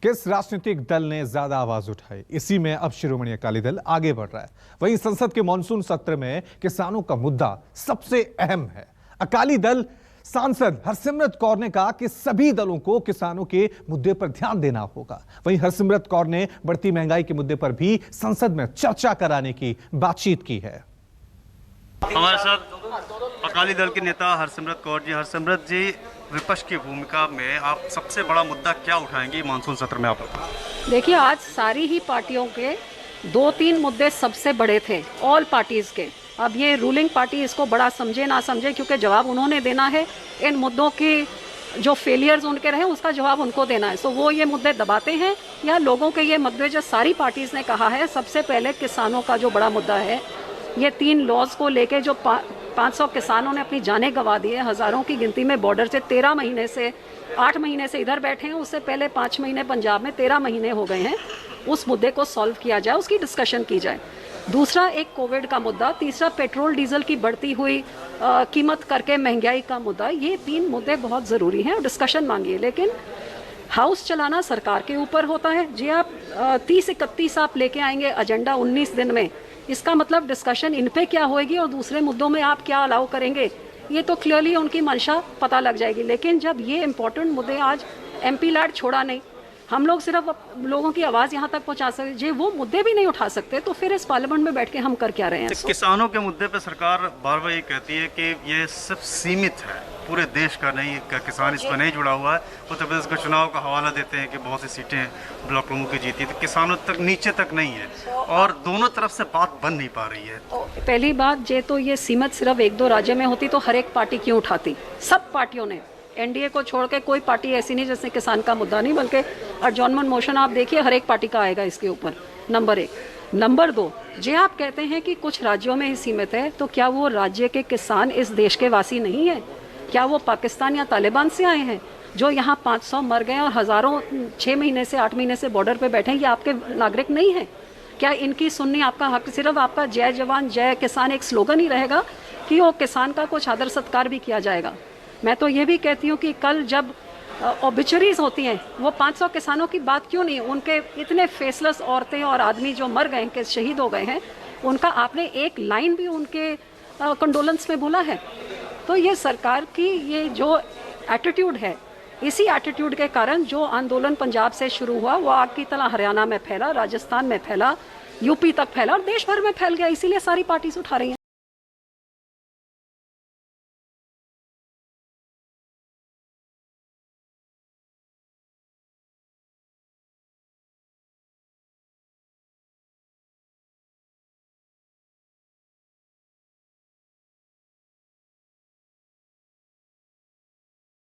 किस राजनीतिक दल ने ज्यादा आवाज उठाई, इसी में अब शिरोमणि अकाली दल आगे बढ़ रहा है। वहीं संसद के मॉनसून सत्र में किसानों का मुद्दा सबसे अहम है। अकाली दल सांसद हरसिमरत कौर ने कहा कि सभी दलों को किसानों के मुद्दे पर ध्यान देना होगा। वहीं हरसिमरत कौर ने बढ़ती महंगाई के मुद्दे पर भी संसद में चर्चा कराने की बातचीत की है। हमारे साथ अकाली दल के नेता हरसिमरत कौर जी। हरसिमरत जी, विपक्ष की भूमिका में आप सबसे बड़ा मुद्दा क्या उठाएंगे मानसून सत्र में? आप देखिए, आज सारी ही पार्टियों के 2-3 मुद्दे सबसे बड़े थे, ऑल पार्टीज के। अब ये रूलिंग पार्टी इसको बड़ा समझे ना समझे, क्योंकि जवाब उन्होंने देना है। इन मुद्दों के जो फेलियर्स उनके रहे उसका जवाब उनको देना है। सो वो ये मुद्दे दबाते हैं या लोगों के ये मुद्दे जो सारी पार्टीज ने कहा है। सबसे पहले किसानों का जो बड़ा मुद्दा है, ये 3 लॉज को लेके जो 500 किसानों ने अपनी जानें गंवा दी है, हज़ारों की गिनती में बॉर्डर से 13 महीने से 8 महीने से इधर बैठे हैं। उससे पहले 5 महीने पंजाब में, 13 महीने हो गए हैं। उस मुद्दे को सॉल्व किया जाए, उसकी डिस्कशन की जाए। दूसरा एक कोविड का मुद्दा, तीसरा पेट्रोल डीजल की बढ़ती हुई कीमत करके महंगाई का मुद्दा। ये 3 मुद्दे बहुत ज़रूरी हैं और डिस्कशन मांगिए। लेकिन हाउस चलाना सरकार के ऊपर होता है। जी, आप 30-31 आप लेके आएंगे एजेंडा 19 दिन में, इसका मतलब डिस्कशन इन पे क्या होएगी और दूसरे मुद्दों में आप क्या अलाउ करेंगे, ये तो क्लियरली उनकी मंशा पता लग जाएगी। लेकिन जब ये इंपॉर्टेंट मुद्दे आज एमपी लैड छोड़ा नहीं, हम लोग सिर्फ लोगों की आवाज़ यहाँ तक पहुँचा सकते, जे वो मुद्दे भी नहीं उठा सकते, तो फिर इस पार्लियामेंट में बैठ के हम कर क्या रहे हैं? किसानों के मुद्दे पे सरकार बार बार ये कहती है कि ये सिर्फ सीमित है, पूरे देश का नहीं, किसान इस पर नहीं जुड़ा हुआ है। उत्तर प्रदेश के चुनाव का हवाला देते हैं कि बहुत सी सीटें ब्लॉक प्रमुख की जीती, तो किसानों तक नीचे तक नहीं है और दोनों तरफ से बात बन नहीं पा रही है। तो पहली बात, जे तो ये सीमित सिर्फ 1-2 राज्य में होती तो हर एक पार्टी क्यों उठाती? सब पार्टियों ने, एनडीए को छोड़ के कोई पार्टी ऐसी नहीं जिसने किसान का मुद्दा नहीं, बल्कि एडजॉर्नमेंट मोशन आप देखिए हर एक पार्टी का आएगा इसके ऊपर। नंबर 1। नंबर 2, जे आप कहते हैं कि कुछ राज्यों में ही सीमित है, तो क्या वो राज्य के किसान इस देश के वासी नहीं है? क्या वो पाकिस्तान या तालिबान से आए हैं जो यहाँ 500 मर गए और हज़ारों 6 महीने से 8 महीने से बॉर्डर पे बैठे हैं? ये आपके नागरिक नहीं है? क्या इनकी सुननी आपका हक? सिर्फ आपका जय जवान जय किसान एक स्लोगन ही रहेगा कि वो किसान का कुछ आदर सत्कार भी किया जाएगा? मैं तो ये भी कहती हूँ कि कल जब ऑबिचुरीज होती हैं, वो 500 किसानों की बात क्यों नहीं? उनके इतने फेसलेस औरतें और आदमी जो मर गए हैं, शहीद हो गए हैं, उनका आपने एक लाइन भी उनके कंडोलेंस में बोला है? तो ये सरकार की ये जो एटीट्यूड है, इसी एटीट्यूड के कारण जो आंदोलन पंजाब से शुरू हुआ वो आग की तरह हरियाणा में फैला, राजस्थान में फैला, यूपी तक फैला और देश भर में फैल गया। इसीलिए सारी पार्टीज उठा रही हैं।